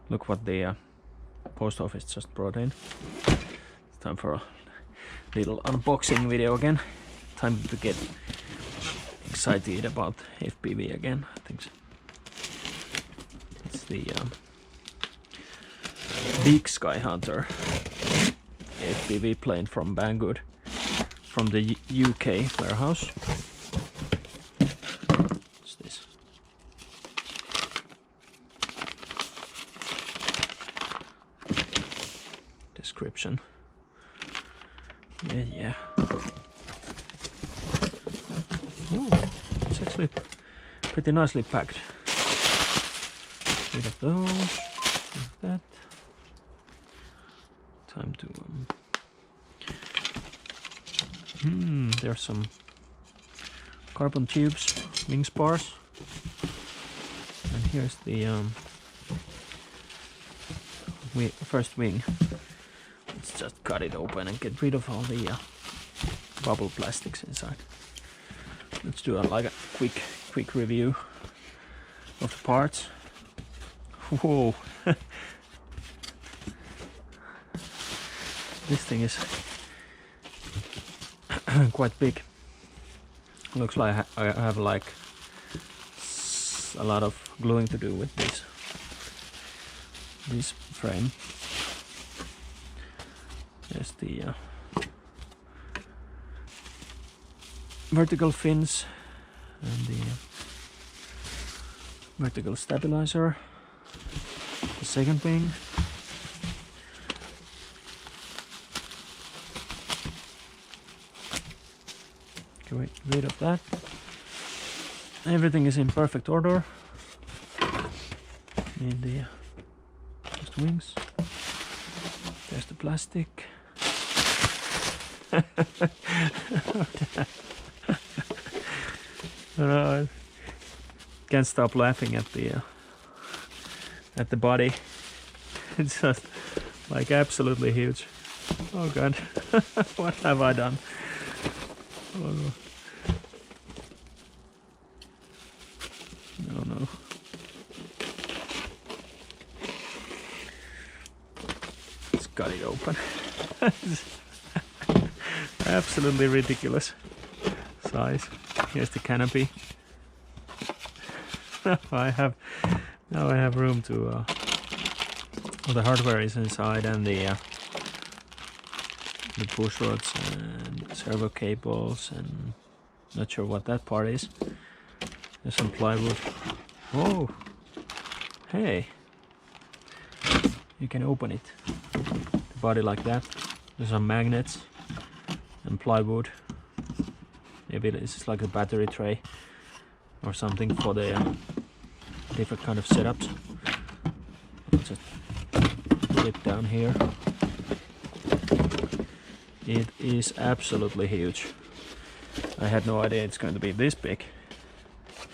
Look what the post office just brought in. It's time for a little unboxing video again. Time to get excited about FPV again. I think so. It's the big Skyhunter FPV plane from Banggood, from the UK warehouse. What's this? Description. Yeah. Ooh, it's actually pretty nicely packed. Rid of those. Like that. Time to there's some carbon tubes, wing spars, and here's the first wing. Let's just cut it open and get rid of all the bubble plastics inside. Let's do like a quick review of the parts. Whoa. This thing is quite big. Looks like I have like a lot of gluing to do with this frame. There's the vertical fins and the vertical stabilizer. The second wing. Get rid of that. Everything is in perfect order. Need the just wings. There's the plastic. I can't stop laughing at the body. It's just like absolutely huge. Oh god, what have I done? Oh no. Let's cut it open. Absolutely ridiculous size. Here's the canopy. Now I have room to all the hardware is inside, and the push rods and servo cables, and not sure what that part is. There's some plywood. Oh, hey, you can open it, the body like that. There's some magnets and plywood. Maybe this is like a battery tray or something for the different kind of setups. I'll just put it down here. It is absolutely huge. I had no idea it's going to be this big.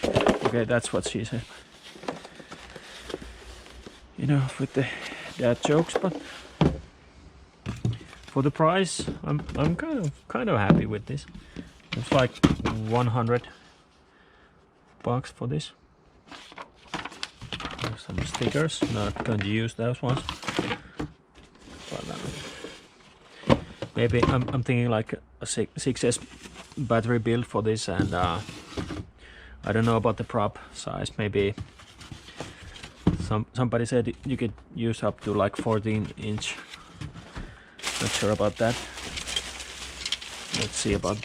Okay, that's what she said. You know, with the dad jokes, but for the price, I'm kind of happy with this. It's like $100 for this. There's some stickers. Not going to use those ones. But, maybe I'm thinking like a 6S battery build for this, and I don't know about the prop size. Maybe somebody said you could use up to like 14-inch. Not sure about that. Let's see about